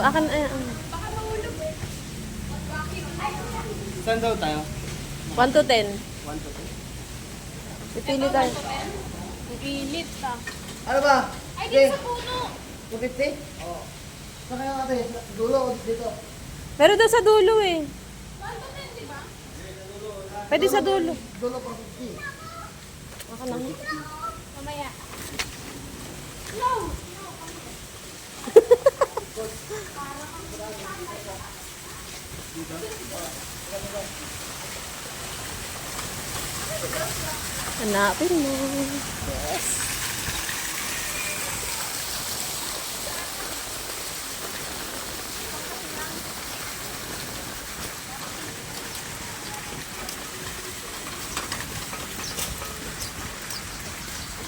Akin, Saan daw tayo? 1 to 10. 1 to 10. Pipili tayo. Pilit ah. Ano ba? Ay, dito sa puno. 250? Oo. Saan kayo ate? Dulo o dito? Pero doon sa dulo eh. Ano ba di ba? Pwede sa dulo. Dulo pa 50. Ako lang. Mamaya. No! Hanapin mo. Yes.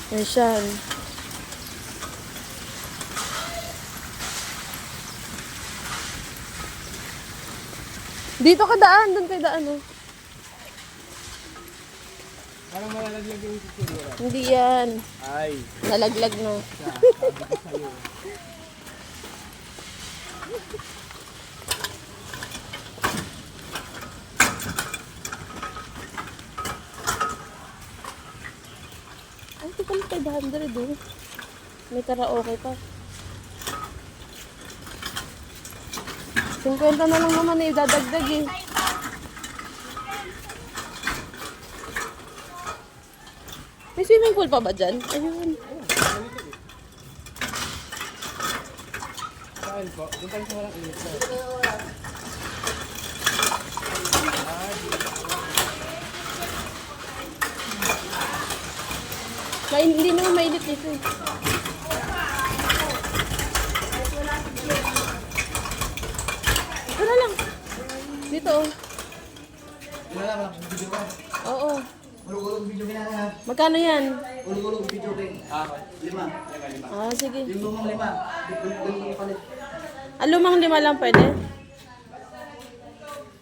Yan siya. Dito ka daan, doon kayo daan oh. Parang malalaglag yung siguro. Hindi yan. Ay. Nalaglag na. Sabi ko sa'yo. Ay, ito pala 500 oh. May karaoke pa. 50 na lang naman eh, dadagdag eh. May swimming pool pa ba dyan? Ayun. Saan po? Doon tayo sa walang init. Hindi naman mainit dito eh. Wala lang. Dito oh. Wala lang, video ka. Oo. Ulog-ulog video ka na. Magkano yan? Ulog-ulog video ka. 5. Ah, sige. Yung lumang 5. Yung palit. Lumang 5 lang pwede?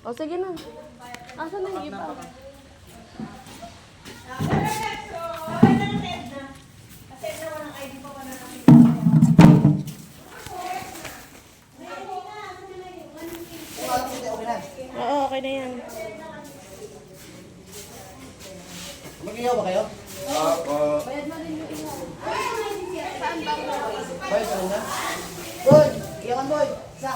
O, sige na. Asan na yung iba? Oo, okay na yan. Mag-ihaw ba kayo? Opo. Bayad na rin yung iho. Boy, saan na? Boy! Iyakan boy! Isa!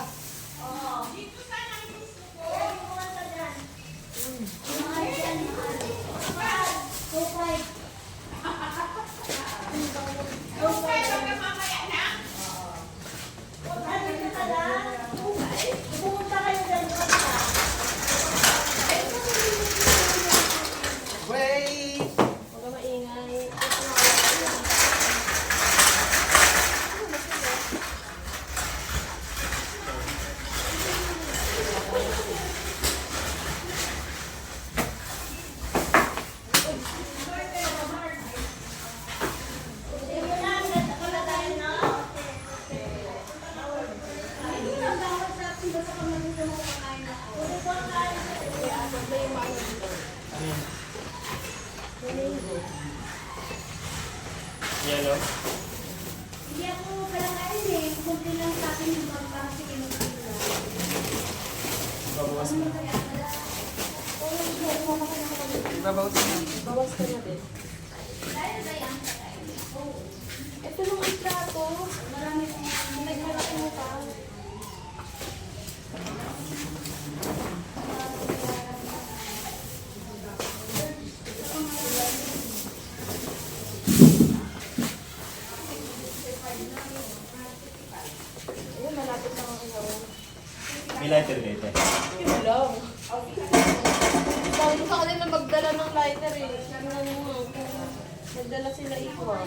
Wait! Huwag ka maingay. Yellow? Hindi ako pala kain eh. Kumpi lang sa akin yung mga para sa kinukula. Babawas na. Babawas na. Bawas ka na din. Dahil ba yan? Ito lang ang plato. Marami kong Nagmalaki mo pa. Ayun, malapit na ako ngayon. May lighter dito. Yun lang. Sabi sa kanila magdala ng lighter eh. Tingnan mo. Nagdala sila iwa.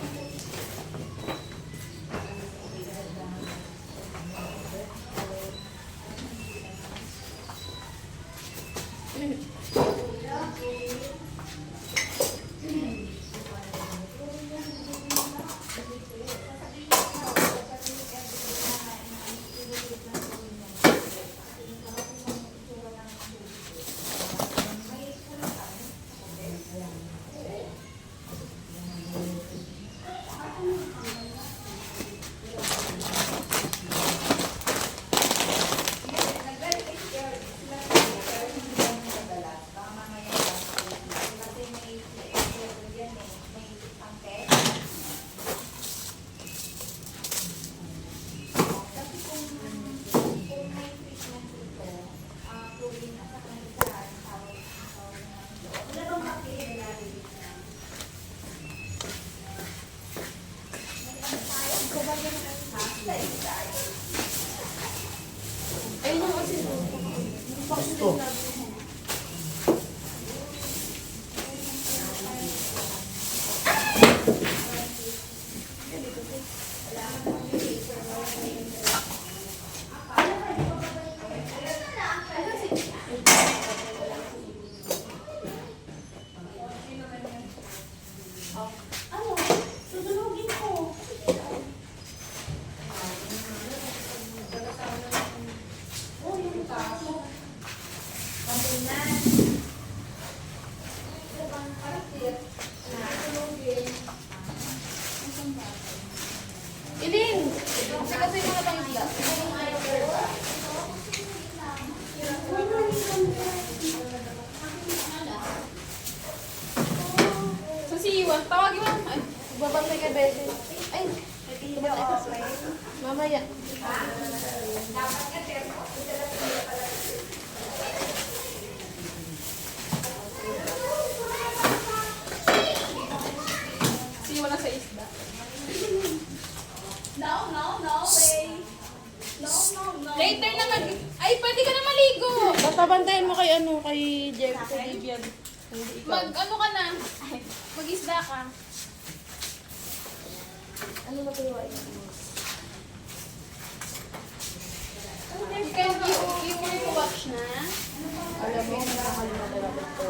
Gusto. Ano? Tutulogin ko. Oh, yung kaso. Pampinan. Ibang karakter. Tutulogin. Ilin! Kasi yung mga pang-isda. So si Iwan, tawagin mo. Ay, babantay kay Bebe. Ay, mamaya. Si Iwan na sa isda. No way. No. Later na mag... Ay, pwede ka na maligo! Batabantayan mo kay ano, kay Jeff, kay Vivian. Mag-ano ka na? Mag-isda ka. Ano ba ito? You can you want to watch na? Alam mo, nakakalimutan ako ito.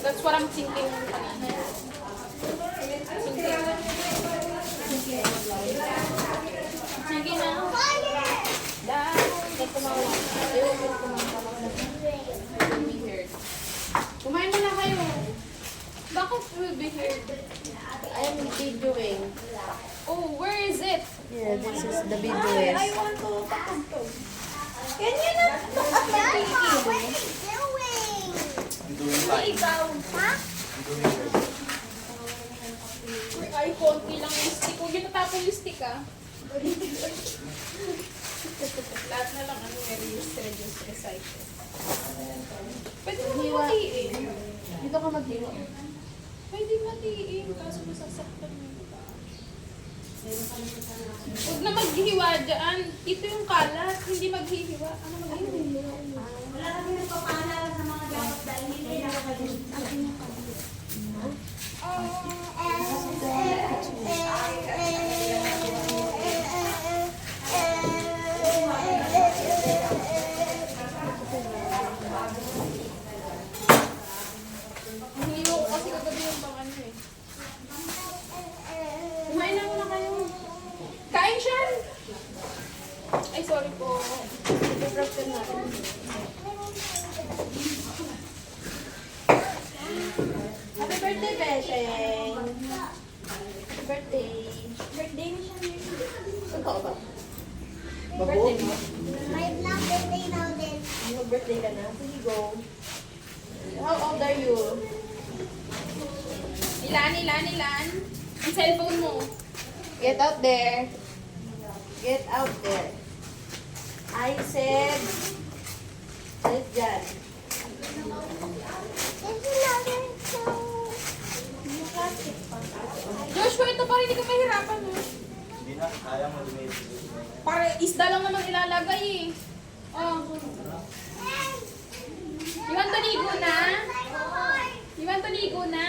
That's what I'm thinking kanina. Sige na. Dahil kumawa. Ayaw ko be heard. Kumain mo na kayo. Bakit will be heard? I'm videoing. Oh, where is it? Yeah, this is the videoing. I want to patugtog. Can you not look at my video? What are you doing? Ikaw, ha? Ay, konti lang yung stick. Huwag yung tatapon yung stick, ah. Lahat na lang ano, reduce, recycle. Pwede naman matiin. Dito ka maghiwa. Pwede matiin, kaso masasaktan mo. Huwag na maghihiwa dyan. Ito yung kalat, hindi maghihiwa. Ano maghihiwa? Wala kami nagpapaalala sa mga dapat dahil hindi na Hiniwa ko kasi kagabi yung pang ano eh. Kumain na muna kayo. Kain siya! Ay, sorry po. Ipaprep ka natin. Happy birthday, Besheng! Happy birthday! birthday ni siya ngayon. Totoo ba? Birthday mo? May vlog birthday now din. Mag-birthday ka na? Sige, go. How old are you? Ilan? Ang cellphone mo. Get out there. Get out there. I said, sit dyan. Joshua, ito pa rin hindi ka mahirapan mo. Hindi na, kaya mo lumiit. Para isda lang naman ilalagay eh. Oh. You want to ligo na? You want to ligo na?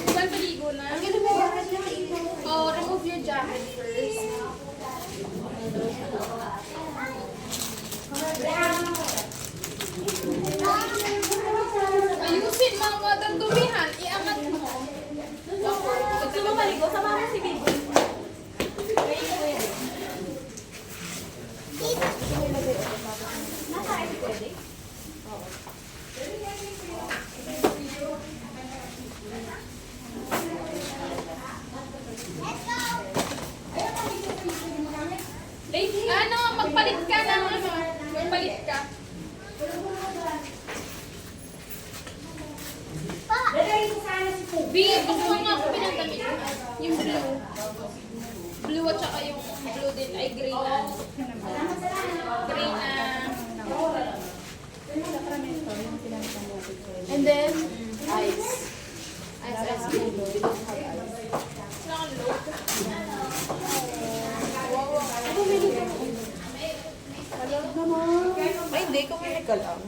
You want to ligo na? Oh, remove your jacket first. Ayusin mga dumihan, iangat mo. Gusto mo maligo? Sama mo si Bibi. Nasa ID pwede? Late, ano, magpalit ka ng ano, magpalit ka. Lagay ko sana si Pubi. B, gusto nga ako pinagdamit ko. Yung blue. Blue at saka yung blue din ay gray na. Gray na. And then, ice. Ice cream. We don't have ice. Wala kang load. hindi, kumili ka lang.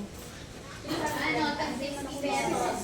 Ano, tag 60 pesos.